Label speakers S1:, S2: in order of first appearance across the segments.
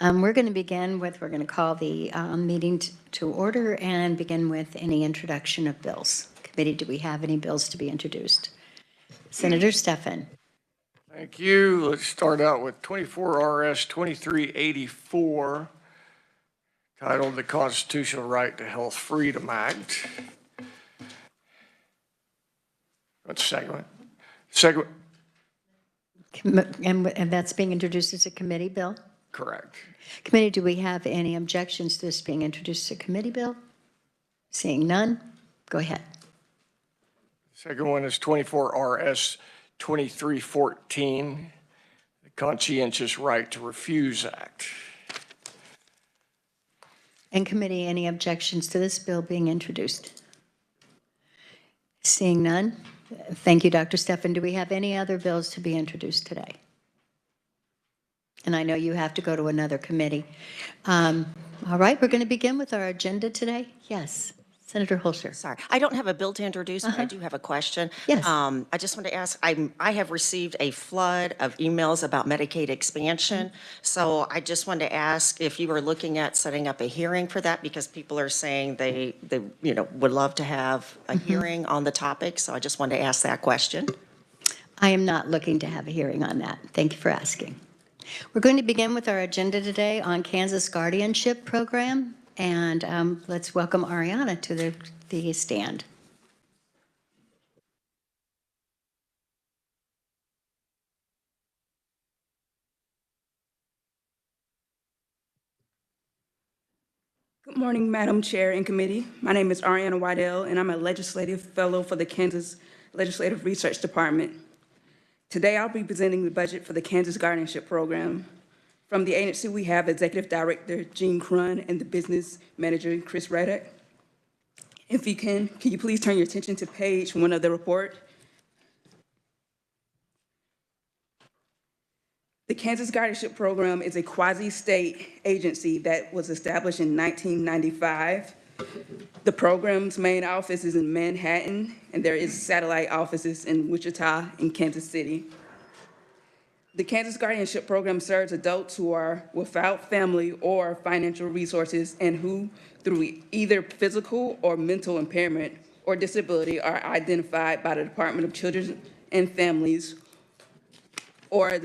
S1: We're going to call the meeting to order and begin with any introduction of bills. Committee, do we have any bills to be introduced? Senator Stephan.
S2: Thank you. Let's start out with 24 RS 2384, titled the Constitutional Right to Health Freedom Act. What's the second one? Second.
S1: And that's being introduced as a committee bill?
S2: Correct.
S1: Committee, do we have any objections to this being introduced as a committee bill? Seeing none, go ahead.
S2: Second one is 24 RS 2314, the Conscientious Right to Refuse Act.
S1: And committee, any objections to this bill being introduced? Seeing none, thank you, Dr. Stephan. Do we have any other bills to be introduced today? And I know you have to go to another committee. All right, we're going to begin with our agenda today. Yes, Senator Holscher.
S3: Sorry, I don't have a bill to introduce, but I do have a question.
S1: Yes.
S3: I just want to ask, I have received a flood of emails about Medicaid expansion. So I just wanted to ask if you were looking at setting up a hearing for that, because people are saying they would love to have a hearing on the topic. So I just wanted to ask that question.
S1: I am not looking to have a hearing on that. Thank you for asking. We're going to begin with our agenda today on Kansas Guardianship Program, and let's welcome Ariana to the stand.
S4: Good morning, Madam Chair and Committee. My name is Ariana Waddell, and I'm a Legislative Fellow for the Kansas Legislative Research Department. Today, I'll be presenting the budget for the Kansas Guardianship Program. From the agency, we have Executive Director Jean Crun and the Business Manager Chris Reddick. If you can you please turn your attention to page 1 of the report? The Kansas Guardianship Program is a quasi-state agency that was established in 1995. The program's main office is in Manhattan, and there is satellite offices in Wichita and Kansas City. The Kansas Guardianship Program serves adults who are without family or financial resources and who, through either physical or mental impairment or disability, are identified by the Department of Children and Families or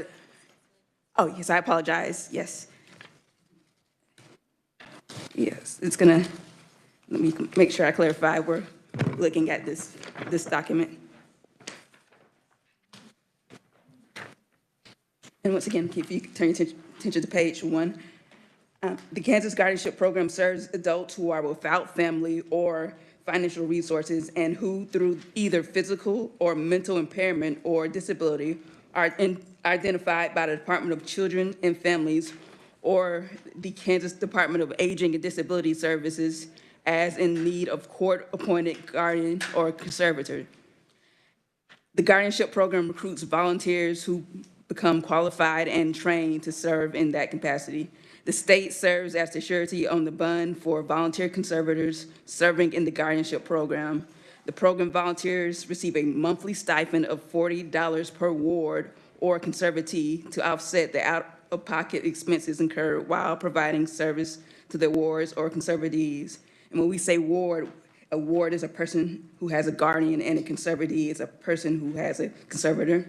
S4: oh, yes, I apologize, yes. Yes, it's gonna, let me make sure I clarify, we're looking at this document. And once again, if you turn your attention to page 1, the Kansas Guardianship Program serves adults who are without family or financial resources and who, through either physical or mental impairment or disability, are identified by the Department of Children and Families or the Kansas Department of Aging and Disability Services as in need of court-appointed guardian or conservator. The Guardianship Program recruits volunteers who become qualified and trained to serve in that capacity. The state serves as the surety on the bond for volunteer conservators serving in the Guardianship Program. The program volunteers receive a monthly stipend of $40 per ward or conservatee to offset the out-of-pocket expenses incurred while providing service to the wards or conservatees. And when we say ward, a ward is a person who has a guardian, and a conservatee is a person who has a conservator.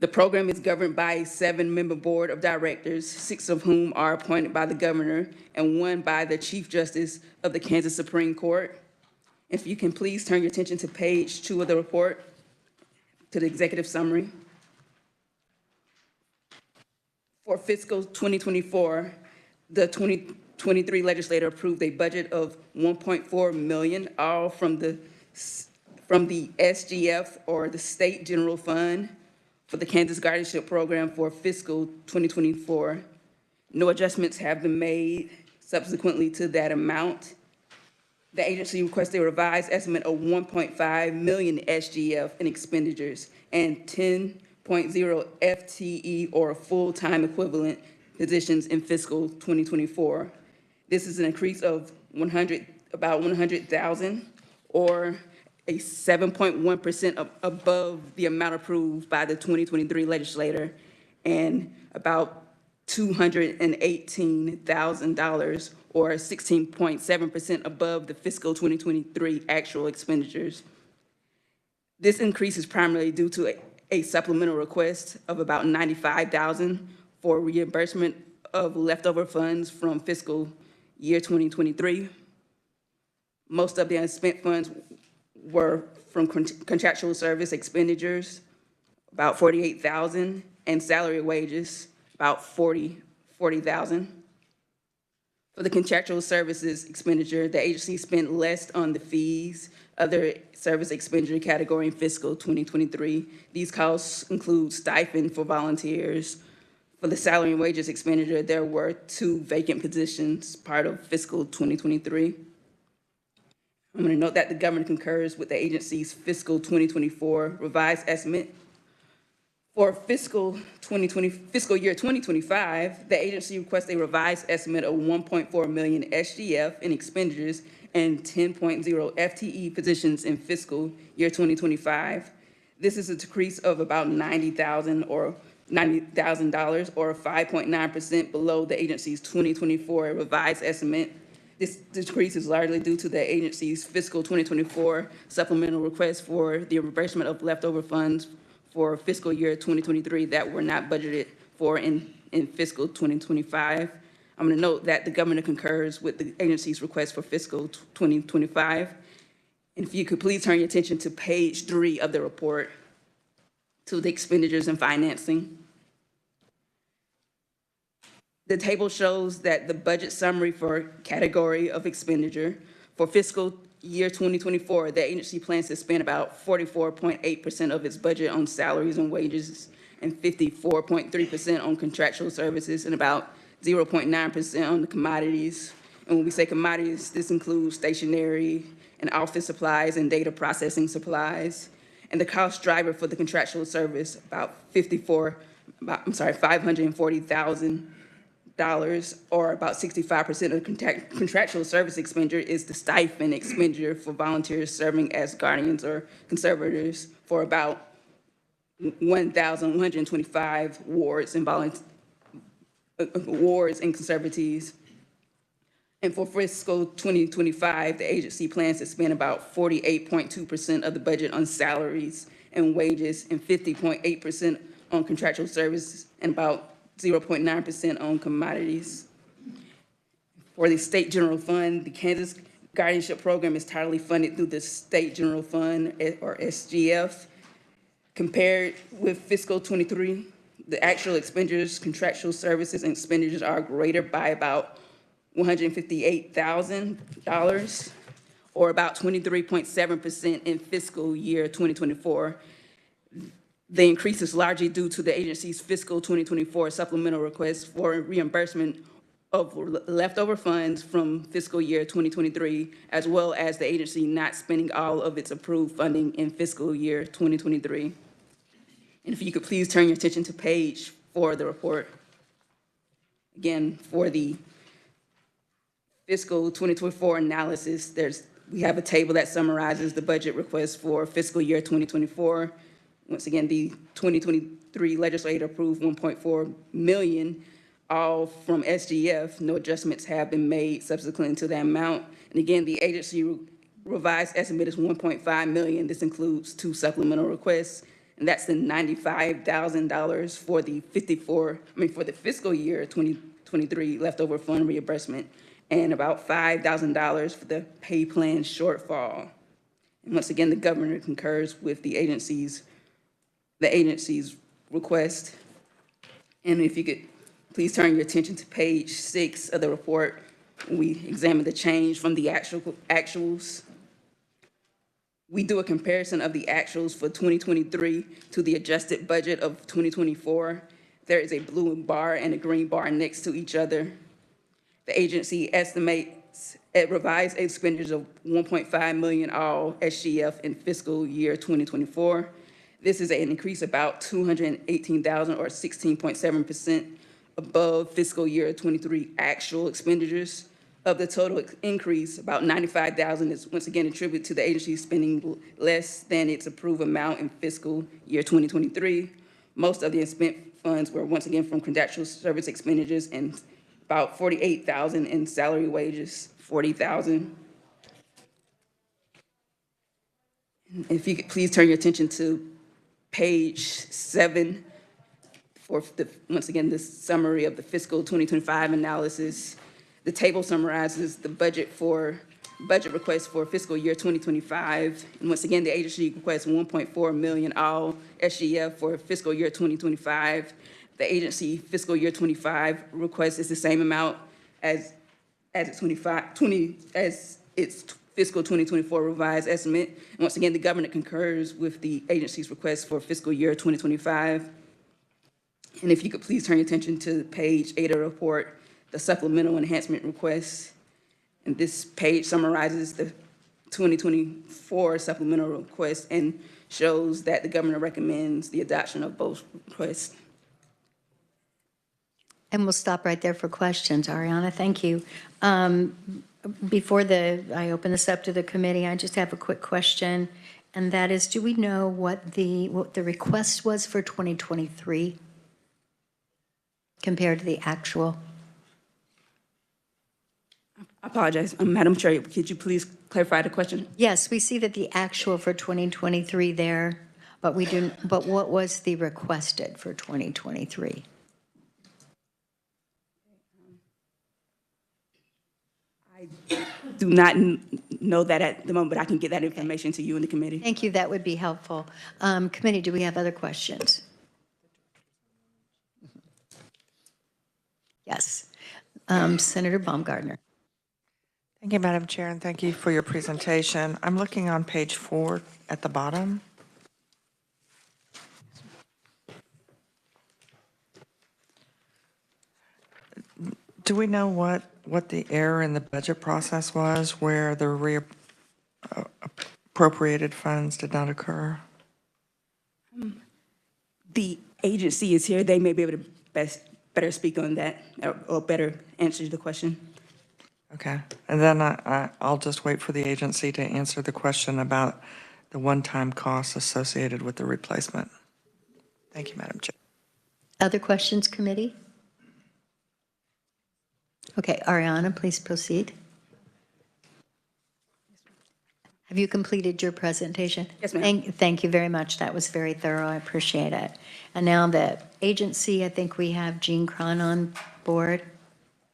S4: The program is governed by a 7-member board of directors, 6 of whom are appointed by the governor and 1 by the Chief Justice of the Kansas Supreme Court. If you can please turn your attention to page 2 of the report, to the executive summary. For fiscal 2024, the 2023 legislature approved a budget of $1.4 million, all from the SGF, or the State General Fund, for the Kansas Guardianship Program for fiscal 2024. No adjustments have been made subsequently to that amount. The agency requested a revised estimate of $1.5 million SGF in expenditures and 10.0 FTE, or full-time equivalent, positions in fiscal 2024. This is an increase of about 100,000, or a 7.1% above the amount approved by the 2023 legislature, and about $218,000, or 16.7% above the fiscal 2023 actual expenditures. This increase is primarily due to a supplemental request of about $95,000 for reimbursement of leftover funds from fiscal year 2023. Most of the unspent funds were from contractual service expenditures, about $48,000, and salary wages, about $40,000. For the contractual services expenditure, the agency spent less on the fees, other service expenditure category in fiscal 2023. These costs include stipend for volunteers. For the salary and wages expenditure, there were 2 vacant positions part of fiscal 2023. I'm going to note that the governor concurs with the agency's fiscal 2024 revised estimate. For fiscal year 2025, the agency requests a revised estimate of 1.4 million SGF in expenditures and 10.0 FTE positions in fiscal year 2025. This is a decrease of about $90,000 or or 5.9% below the agency's 2024 revised estimate. This decrease is largely due to the agency's fiscal 2024 supplemental request for the reimbursement of leftover funds for fiscal year 2023 that were not budgeted for in fiscal 2025. I'm going to note that the governor concurs with the agency's request for fiscal 2025. And if you could please turn your attention to page 3 of the report, to the expenditures and financing. The table shows that the budget summary for category of expenditure for fiscal year 2024, the agency plans to spend about 44.8% of its budget on salaries and wages and 54.3% on contractual services and about 0.9% on the commodities. And when we say commodities, this includes stationery and office supplies and data processing supplies. And the cost driver for the contractual service, about $540,000, or about 65% of contractual service expenditure, is the stipend expenditure for volunteers serving as guardians or conservators for about 1,125 wards and conservatees. And for fiscal 2025, the agency plans to spend about 48.2% of the budget on salaries and wages and 50.8% on contractual services and about 0.9% on commodities. For the State General Fund, the Kansas Guardianship Program is entirely funded through the State General Fund, or SGF. Compared with fiscal 23, the actual expenditures, contractual services, and expenditures are greater by about $158,000, or about 23.7% in fiscal year 2024. The increase is largely due to the agency's fiscal 2024 supplemental request for reimbursement of leftover funds from fiscal year 2023, as well as the agency not spending all of its approved funding in fiscal year 2023. And if you could please turn your attention to page 4 of the report. Again, for the fiscal 2024 analysis, we have a table that summarizes the budget request for fiscal year 2024. Once again, the 2023 legislature approved 1.4 million, all from SGF. No adjustments have been made subsequent to that amount. And again, the agency revised estimate is 1.5 million. This includes 2 supplemental requests, and that's the $95,000 for the fiscal year 2023 leftover fund reimbursement, and about $5,000 for the pay plan shortfall. And once again, the governor concurs with the agency's request. And if you could please turn your attention to page 6 of the report, we examine the change from the actuals. We do a comparison of the actuals for 2023 to the adjusted budget of 2024. There is a blue bar and a green bar next to each other. The agency estimates revised expenditures of 1.5 million all SGF in fiscal year 2024. This is an increase about 218,000 or 16.7% above fiscal year 23 actual expenditures. Of the total increase, about 95,000 is once again attributed to the agency spending less than its approved amount in fiscal year 2023. Most of the unspent funds were once again from contractual service expenditures and about 48,000 in salary wages, 40,000. If you could please turn your attention to page 7 for once again, the summary of the fiscal 2025 analysis. The table summarizes the budget requests for fiscal year 2025. And once again, the agency requests 1.4 million all SGF for fiscal year 2025. The agency fiscal year 25 request is the same amount as its fiscal 2024 revised estimate. And once again, the government concurs with the agency's request for fiscal year 2025. And if you could please turn your attention to page 8 of the report, the supplemental enhancement request. And this page summarizes the 2024 supplemental request and shows that the governor recommends the adoption of both requests.
S1: And we'll stop right there for questions. Ariana, thank you. Before I open this up to the committee, I just have a quick question, and that is, do we know what the request was for 2023 compared to the actual?
S4: I apologize, Madam Chair, could you please clarify the question?
S1: Yes, we see that the actual for 2023 there, but what was the requested for 2023?
S4: I do not know that at the moment, but I can get that information to you in the committee.
S1: Thank you, that would be helpful. Committee, do we have other questions? Yes. Senator Baumgardner.
S5: Thank you, Madam Chair, and thank you for your presentation. I'm looking on page 4 at the bottom. Do we know what the error in the budget process was where the appropriated funds did not occur?
S4: The agency is here. They may be able to better speak on that or better answer the question.
S5: Okay, and then I'll just wait for the agency to answer the question about the one-time costs associated with the replacement. Thank you, Madam Chair.
S1: Other questions, committee? Okay, Ariana, please proceed. Have you completed your presentation?
S4: Yes, ma'am.
S1: Thank you very much. That was very thorough. I appreciate it. And now the agency, I think we have Jean Cron on board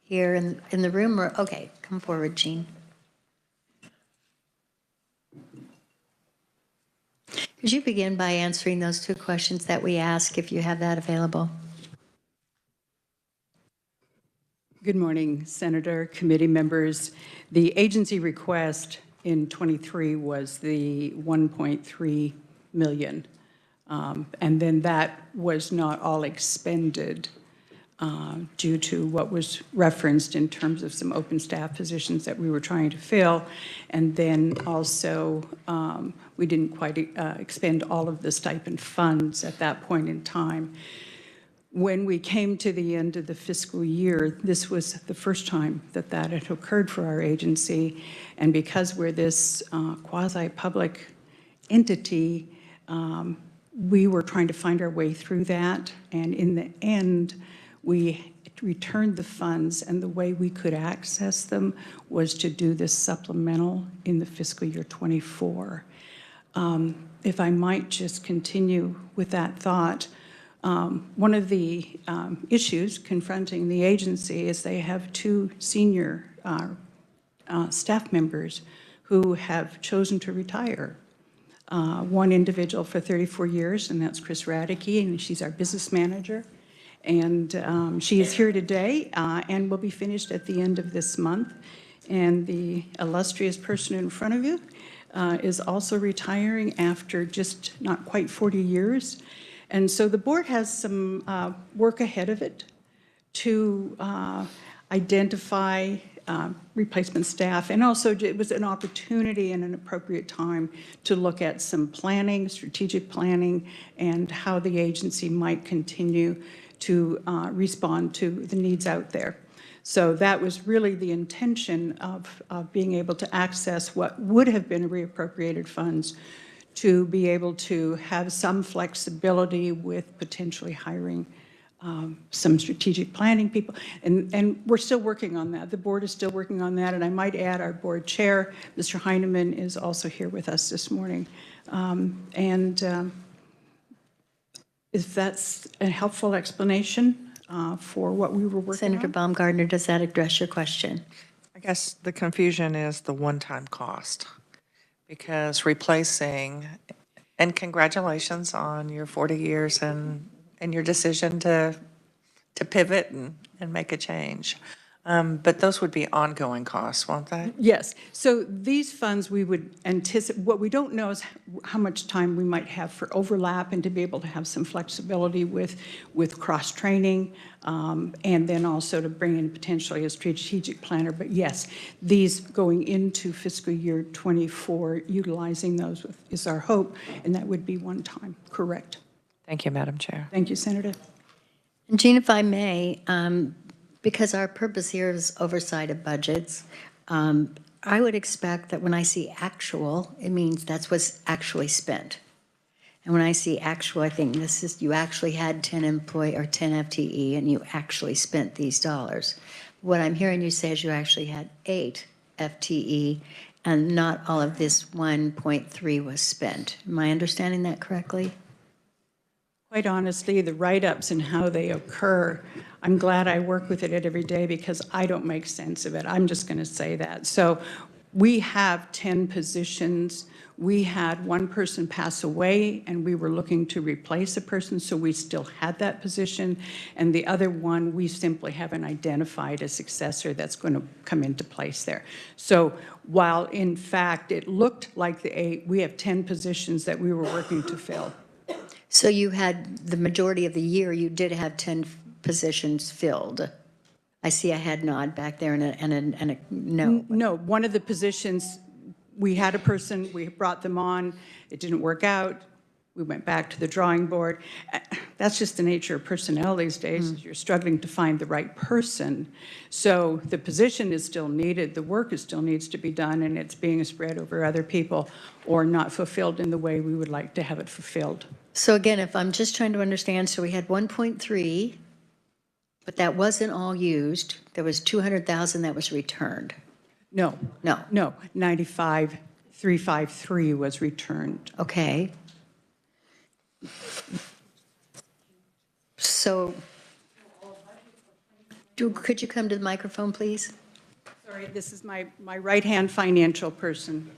S1: here in the room. Okay, come forward, Jean. Could you begin by answering those two questions that we asked, if you have that available?
S6: Good morning, Senator, committee members. The agency request in 23 was the 1.3 million. And then that was not all expended due to what was referenced in terms of some open staff positions that we were trying to fill. And then also, we didn't quite expend all of the stipend funds at that point in time. When we came to the end of the fiscal year, this was the first time that that had occurred for our agency. And because we're this quasi-public entity, we were trying to find our way through that. And in the end, we returned the funds, and the way we could access them was to do this supplemental in the fiscal year 24. If I might just continue with that thought, one of the issues confronting the agency is they have two senior staff members who have chosen to retire. One individual for 34 years, and that's Chris Radicke, and she's our business manager. And she is here today and will be finished at the end of this month. And the illustrious person in front of you is also retiring after just not quite 40 years. And so the board has some work ahead of it to identify replacement staff. And also it was an opportunity and an appropriate time to look at some planning, strategic planning, and how the agency might continue to respond to the needs out there. So that was really the intention of being able to access what would have been reappropriated funds to be able to have some flexibility with potentially hiring some strategic planning people. And we're still working on that. The board is still working on that. And I might add, our board chair, Mr. Heineman, is also here with us this morning. If that's a helpful explanation for what we were working
S1: Senator
S6: on.
S1: Baumgartner, does that address your question?
S5: I guess the confusion is the one-time cost, because replacing, and congratulations on your 40 years and your decision to pivot and make a change. But those would be ongoing costs, won't they?
S6: Yes, so these funds, we would anticipate, what we don't know is how much time we might have for overlap and to be able to have some flexibility with cross-training, and then also to bring in potentially a strategic planner. But yes, these going into fiscal year '24, utilizing those is our hope, and that would be one time, correct.
S5: Thank you, Madam Chair.
S6: Thank you, Senator.
S1: And Jean, if I may, because our purpose here is oversight of budgets, I would expect that when I see actual, it means that's what's actually spent. And when I see actual, I think this is, you actually had 10 employee or 10 FTE and you actually spent these dollars. What I'm hearing you say is you actually had 8 FTE and not all of this 1.3 was spent. Am I understanding that correctly?
S6: Quite honestly, the write-ups and how they occur, I'm glad I work with it every day because I don't make sense of it. I'm just going to say that. So we have 10 positions. We had one person pass away, and we were looking to replace a person, so we still had that position. And the other one, we simply haven't identified a successor that's going to come into place there. So while, in fact, it looked like the 8, we have 10 positions that we were working to fill.
S1: So you had, the majority of the year, you did have 10 positions filled. I see a head nod back there and a no.
S6: No, one of the positions, we had a person, we brought them on, it didn't work out, we went back to the drawing board. That's just the nature of personnel these days, is you're struggling to find the right person. So the position is still needed, the work is still needs to be done, and it's being spread over other people or not fulfilled in the way we would like to have it fulfilled.
S1: So again, if I'm just trying to understand, so we had 1.3, but that wasn't all used. There was 200,000 that was returned.
S6: No.
S1: No.
S6: No, 95,353 was returned.
S1: Okay. So, could you come to the microphone, please?
S6: Sorry, this is my right-hand financial person,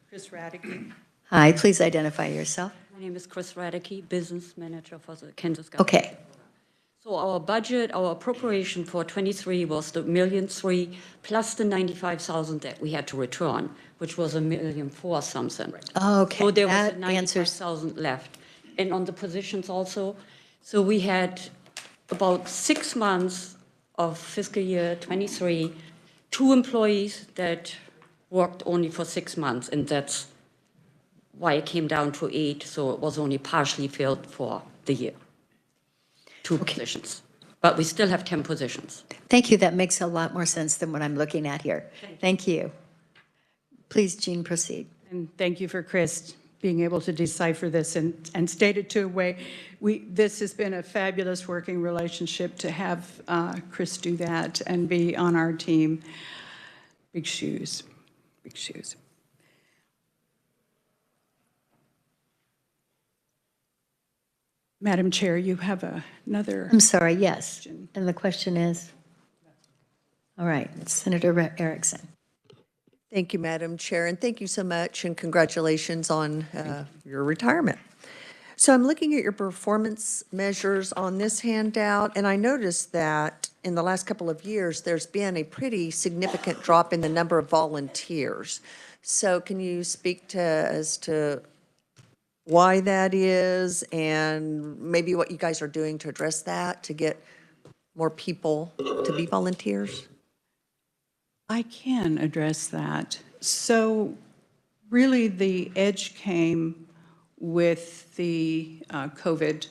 S6: Chris Radke.
S1: Hi, please identify yourself.
S7: My name is Chris Radke, Business Manager for the ks.gov.
S1: Okay.
S7: So our budget, our appropriation for '23 was the $1.3 million plus the 95,000 that we had to return, which was $1.4 million something.
S1: Okay,
S7: So there was
S1: that
S7: a
S1: answers.
S7: 95,000 left. And on the positions also, so we had about 6 months of fiscal year '23, 2 employees that worked only for 6 months, and that's why it came down to 8, so it was only partially filled for the year. 2 positions. But we still have 10 positions.
S1: Thank you. That makes a lot more sense than what I'm looking at here. Thank you. Please, Jean, proceed.
S6: And thank you for Chris being able to decipher this and state it to a way. This has been a fabulous working relationship to have Chris do that and be on our team. Big shoes, big shoes. Madam Chair, you have another.
S1: I'm sorry, yes. And the question is? All right, Senator Erickson.
S8: Thank you, Madam Chair, and thank you so much, and congratulations on your retirement. So I'm looking at your performance measures on this handout, and I noticed that in the last couple of years, there's been a pretty significant drop in the number of volunteers. So can you speak as to why that is, and maybe what you guys are doing to address that, to get more people to be volunteers?
S6: I can address that. So really the edge came with the COVID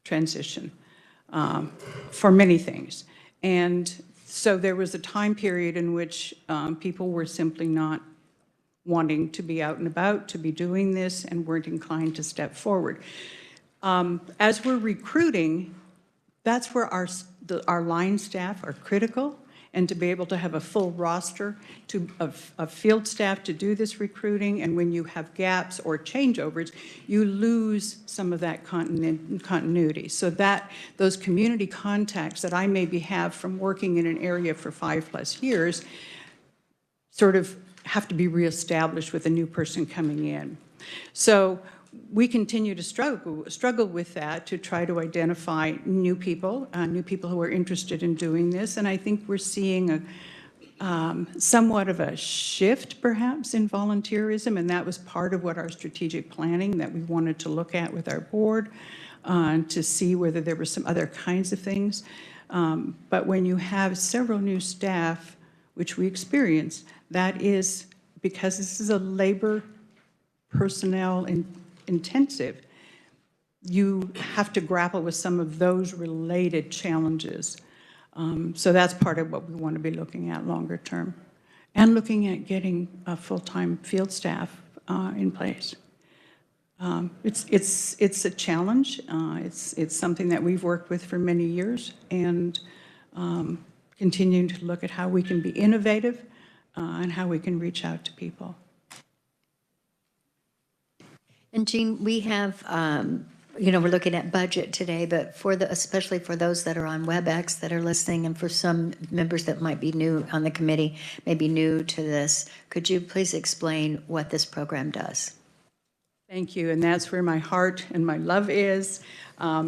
S6: transition for many things. And so there was a time period in which people were simply not wanting to be out and about, to be doing this, and weren't inclined to step forward. As we're recruiting, that's where our line staff are critical, and to be able to have a full roster of field staff to do this recruiting, and when you have gaps or changeovers, you lose some of that continuity. So that those community contacts that I maybe have from working in an area for 5+ years sort of have to be reestablished with a new person coming in. So we continue to struggle with that to try to identify new people who are interested in doing this. And I think we're seeing somewhat of a shift perhaps in volunteerism, and that was part of what our strategic planning that we wanted to look at with our board to see whether there were some other kinds of things. But when you have several new staff, which we experience, that is because this is a labor personnel intensive, you have to grapple with some of those related challenges. So that's part of what we want to be looking at longer term, and looking at getting a full-time field staff in place. It's a challenge. It's something that we've worked with for many years, and continuing to look at how we can be innovative and how we can reach out to people.
S1: And Jean, we have, we're looking at budget today, but especially for those that are on WebEx that are listening, and for some members that might be new on the committee, maybe new to this, could you please explain what this program does?
S6: Thank you, and that's where my heart and my love is.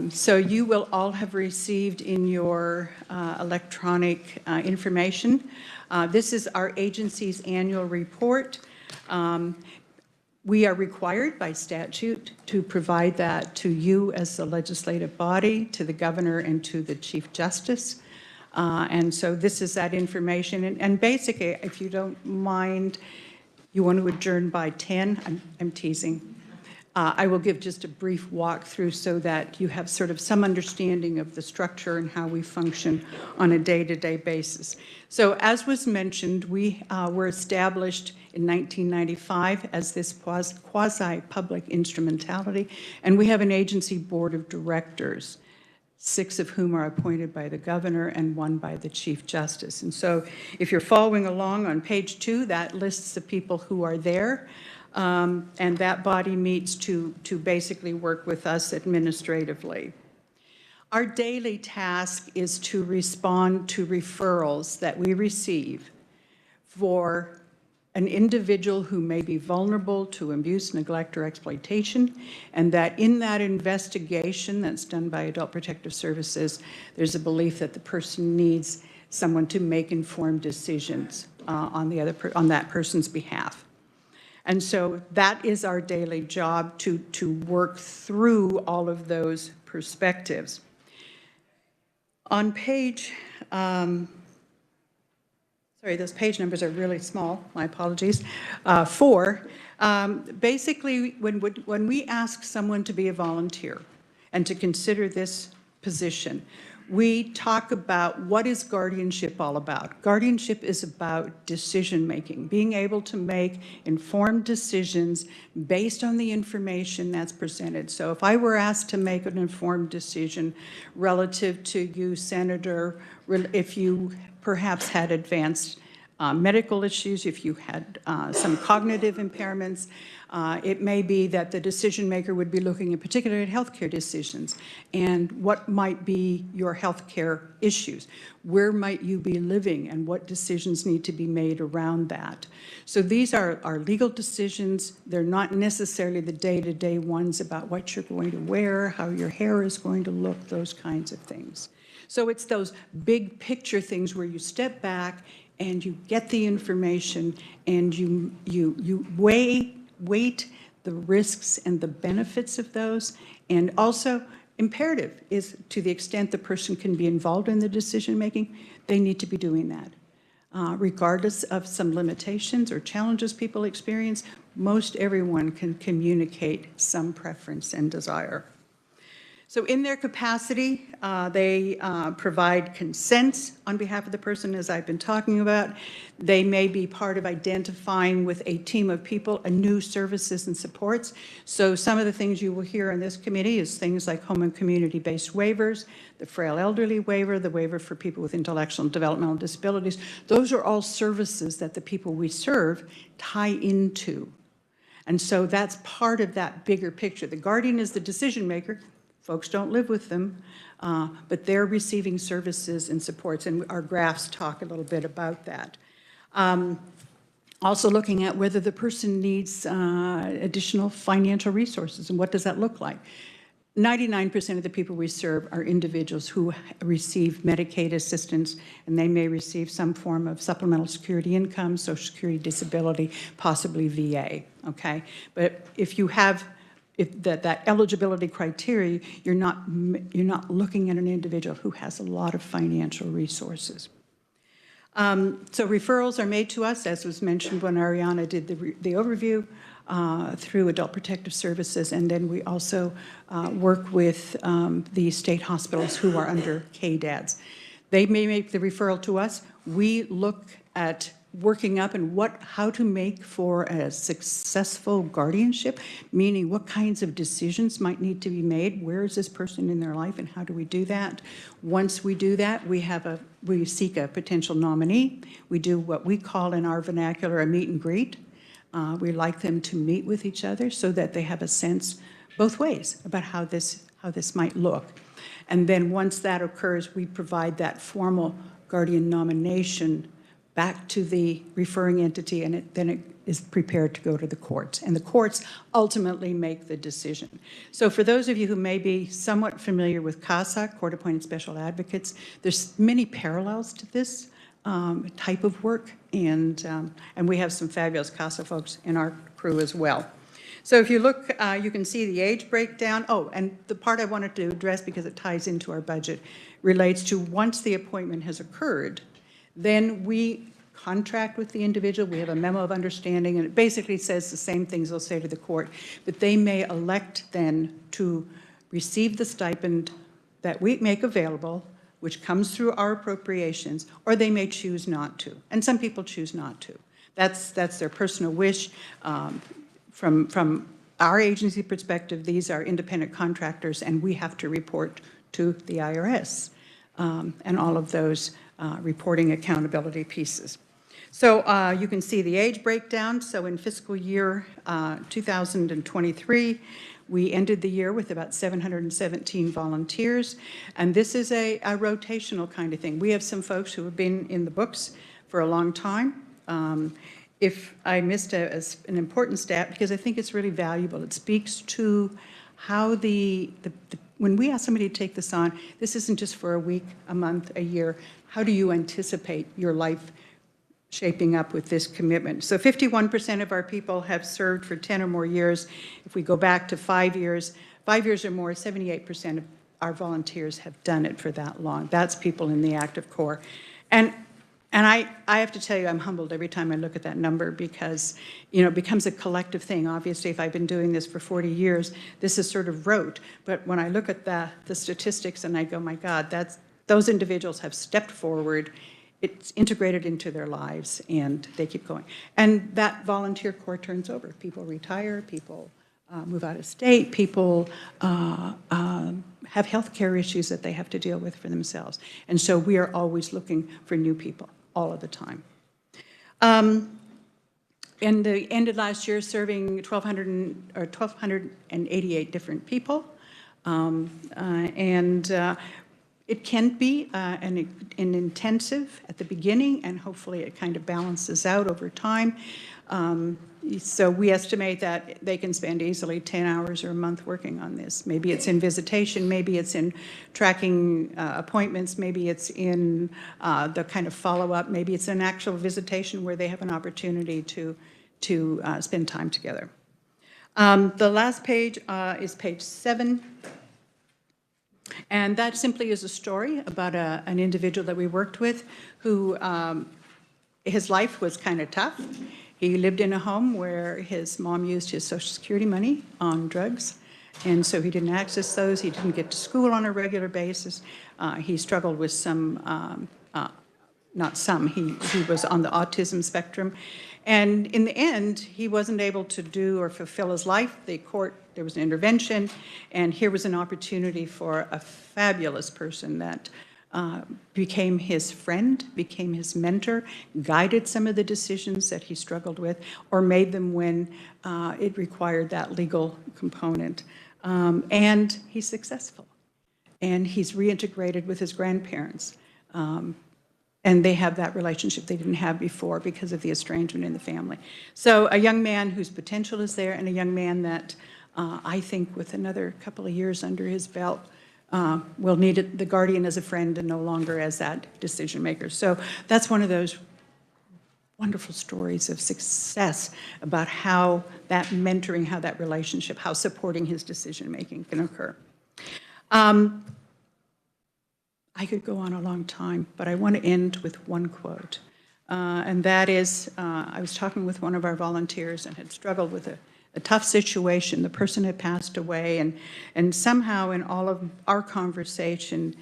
S6: So you will all have received in your electronic information. This is our agency's annual report. We are required by statute to provide that to you as the legislative body, to the governor, and to the Chief Justice. And so this is that information. And basically, if you don't mind, you want to adjourn by 10? I'm teasing. I will give just a brief walkthrough so that you have sort of some understanding of the structure and how we function on a day-to-day basis. So as was mentioned, we were established in 1995 as this quasi-public instrumentality, and we have an agency board of directors, 6 of whom are appointed by the governor and 1 by the Chief Justice. And so if you're following along on page 2, that lists the people who are there. And that body meets to basically work with us administratively. Our daily task is to respond to referrals that we receive for an individual who may be vulnerable to abuse, neglect, or exploitation, and that in that investigation that's done by Adult Protective Services, there's a belief that the person needs someone to make informed decisions on that person's behalf. And so that is our daily job, to work through all of those perspectives. On page, sorry, those page numbers are really small, my apologies, 4, basically when we ask someone to be a volunteer and to consider this position, we talk about what is guardianship all about. Guardianship is about decision-making, being able to make informed decisions based on the information that's presented. So if I were asked to make an informed decision relative to you, Senator, if you perhaps had advanced medical issues, if you had some cognitive impairments, it may be that the decision maker would be looking in particular at healthcare decisions and what might be your healthcare issues. Where might you be living and what decisions need to be made around that? So these are legal decisions. They're not necessarily the day-to-day ones about what you're going to wear, how your hair is going to look, those kinds of things. So it's those big picture things where you step back and you get the information and you weight the risks and the benefits of those. And also imperative is, to the extent the person can be involved in the decision making, they need to be doing that. Regardless of some limitations or challenges people experience, most everyone can communicate some preference and desire. So in their capacity, they provide consent on behalf of the person, as I've been talking about. They may be part of identifying with a team of people a new services and supports. So some of the things you will hear in this committee is things like home and community-based waivers, the frail elderly waiver, the waiver for people with intellectual and developmental disabilities. Those are all services that the people we serve tie into. And so that's part of that bigger picture. The guardian is the decision maker. Folks don't live with them, but they're receiving services and supports, and our graphs talk a little bit about that. Also looking at whether the person needs additional financial resources, and what does that look like? 99% of the people we serve are individuals who receive Medicaid assistance, and they may receive some form of supplemental security income, Social Security disability, possibly VA, okay? But if you have that eligibility criteria, you're not looking at an individual who has a lot of financial resources. So referrals are made to us, as was mentioned when Ariana did the overview, through Adult Protective Services, and then we also work with the state hospitals who are under KDADS. They may make the referral to us. We look at working up and how to make for a successful guardianship, meaning what kinds of decisions might need to be made, where is this person in their life, and how do we do that? Once we do that, we seek a potential nominee. We do what we call in our vernacular a meet and greet. We like them to meet with each other so that they have a sense both ways about how this might look. And then once that occurs, we provide that formal guardian nomination back to the referring entity, and then it is prepared to go to the courts. And the courts ultimately make the decision. So for those of you who may be somewhat familiar with CASA, Court-Appointed Special Advocates, there's many parallels to this type of work, and we have some fabulous CASA folks in our crew as well. So if you look, you can see the age breakdown. Oh, and the part I wanted to address, because it ties into our budget, relates to once the appointment has occurred, then we contract with the individual. We have a memo of understanding, and it basically says the same things they'll say to the court, but they may elect then to receive the stipend that we make available, which comes through our appropriations, or they may choose not to. And some people choose not to. That's their personal wish. From our agency perspective, these are independent contractors, and we have to report to the IRS and all of those reporting accountability pieces. So you can see the age breakdown. So in fiscal year 2023, we ended the year with about 717 volunteers, and this is a rotational kind of thing. We have some folks who have been in the books for a long time. If I missed an important stat, because I think it's really valuable, it speaks to how when we ask somebody to take this on, this isn't just for a week, a month, a year. How do you anticipate your life shaping up with this commitment? So 51% of our people have served for 10 or more years. If we go back to 5 years or more, 78% of our volunteers have done it for that long. That's people in the active corps. And I have to tell you, I'm humbled every time I look at that number, because, it becomes a collective thing. Obviously, if I've been doing this for 40 years, this is sort of rote. But when I look at the statistics and I go, my God, those individuals have stepped forward. It's integrated into their lives, and they keep going. And that volunteer corps turns over. People retire, people move out of state, people have health care issues that they have to deal with for themselves. And so we are always looking for new people, all of the time. In the end of last year, serving 1,288 different people. It can be an intensive at the beginning, and hopefully it kind of balances out over time. So we estimate that they can spend easily 10 hours or a month working on this. Maybe it's in visitation, maybe it's in tracking appointments, maybe it's in the kind of follow-up, maybe it's an actual visitation where they have an opportunity to spend time together. The last page is page 7. And that simply is a story about an individual that we worked with who his life was kind of tough. He lived in a home where his mom used his Social Security money on drugs, And so he didn't access those. He didn't get to school on a regular basis. He struggled with some, not some, he was on the autism spectrum. And in the end, he wasn't able to do or fulfill his life. There was an intervention, and here was an opportunity for a fabulous person that became his friend, became his mentor, guided some of the decisions that he struggled with, or made them when it required that legal component. And he's successful. And he's reintegrated with his grandparents. And they have that relationship they didn't have before because of the estrangement in the family. So a young man whose potential is there, and a young man that I think with another couple of years under his belt will need the guardian as a friend and no longer as that decision maker. So that's one of those wonderful stories of success about how that mentoring, how that relationship, how supporting his decision making can occur. I could go on a long time, but I want to end with one quote. And that is, I was talking with one of our volunteers and had struggled with a tough situation. The person had passed away, and somehow in all of our conversation,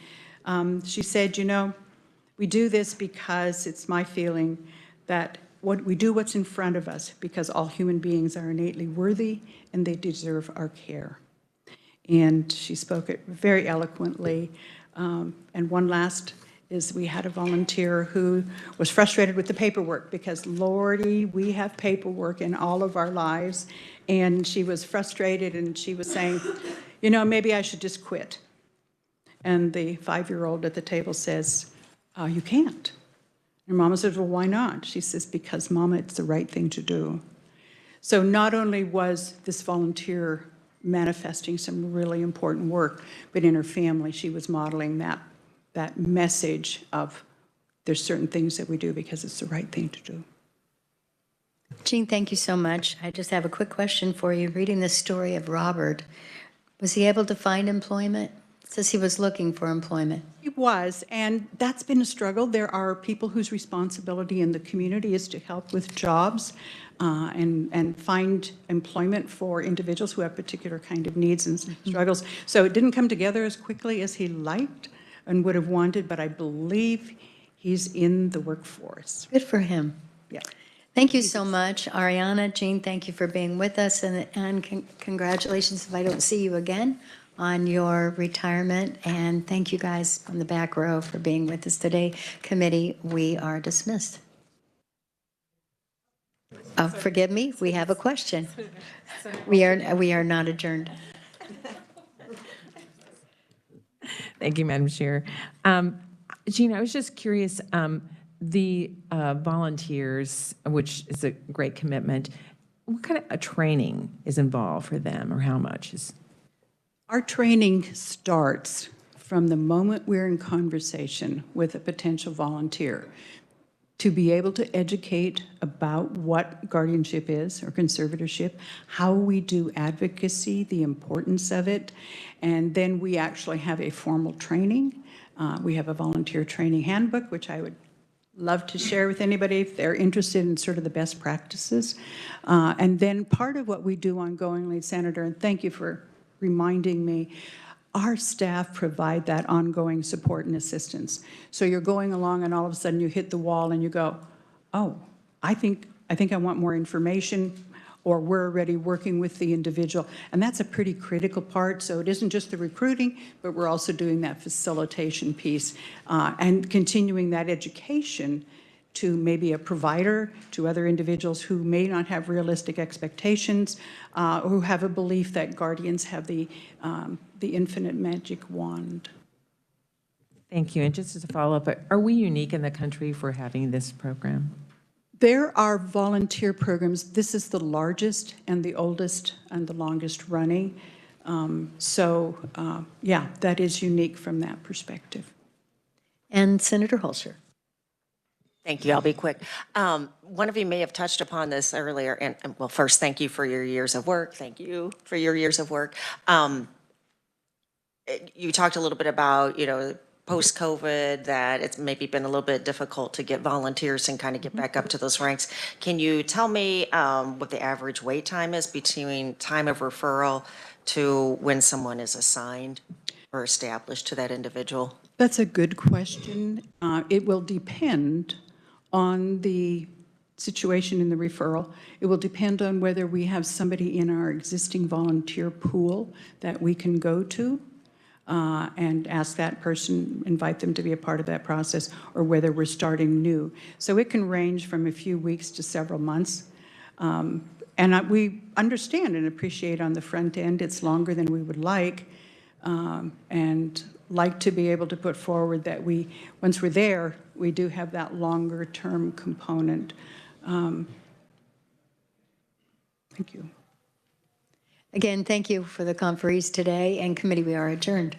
S6: she said, you know, we do this because it's my feeling that we do what's in front of us because all human beings are innately worthy and they deserve our care. And she spoke it very eloquently. And one last is we had a volunteer who was frustrated with the paperwork because, Lordy, we have paperwork in all of our lives. And she was frustrated and she was saying, you know, maybe I should just quit. And the 5-year-old at the table says, you can't. And Mama says, well, why not? She says, because Mama, it's the right thing to do. So not only was this volunteer manifesting some really important work, but in her family, she was modeling that message of there's certain things that we do because it's the right thing to do.
S1: Jean, thank you so much. I just have a quick question for you. Reading this story of Robert, was he able to find employment? It says he was looking for employment.
S6: He was, and that's been a struggle. There are people whose responsibility in the community is to help with jobs and find employment for individuals who have particular kind of needs and struggles. So it didn't come together as quickly as he liked and would have wanted, but I believe he's in the workforce.
S1: Good for him.
S6: Yeah.
S1: Thank you so much, Ariana. Jean, thank you for being with us, and congratulations if I don't see you again on your retirement. And thank you guys on the back row for being with us today. Committee, we are dismissed. Oh, forgive me, we have a question. We are not adjourned.
S9: Thank you, Madam Chair. Gina, I was just curious, the volunteers, which is a great commitment, what kind of training is involved for them, or how much is?
S6: Our training starts from the moment we're in conversation with a potential volunteer to be able to educate about what guardianship is or conservatorship, how we do advocacy, the importance of it, and then we actually have a formal training. We have a volunteer training handbook, which I would love to share with anybody if they're interested in sort of the best practices. And then part of what we do ongoingly, Senator, and thank you for reminding me, our staff provide that ongoing support and assistance. So you're going along and all of a sudden you hit the wall and you go, oh, I think I want more information, or we're already working with the individual. And that's a pretty critical part. So it isn't just the recruiting, but we're also doing that facilitation piece and continuing that education to maybe a provider, to other individuals who may not have realistic expectations, who have a belief that guardians have the infinite magic wand.
S9: Thank you. And just as a follow-up, are we unique in the country for having this program?
S6: There are volunteer programs. This is the largest and the oldest and the longest running. Yeah, that is unique from that perspective.
S1: And Senator Holscher.
S3: Thank you. I'll be quick. One of you may have touched upon this earlier, and well, first, thank you for your years of work. Thank you for your years of work. You talked a little bit about, post-COVID, that it's maybe been a little bit difficult to get volunteers and kind of get back up to those ranks. Can you tell me what the average wait time is between time of referral to when someone is assigned or established to that individual?
S6: That's a good question. It will depend on the situation in the referral. It will depend on whether we have somebody in our existing volunteer pool that we can go to and ask that person, invite them to be a part of that process, or whether we're starting new. So it can range from a few weeks to several months. We understand and appreciate on the front end, it's longer than we would like, and like to be able to put forward that once we're there, we do have that longer-term component. Thank you.
S1: Again, thank you for the conferees today, and committee, we are adjourned.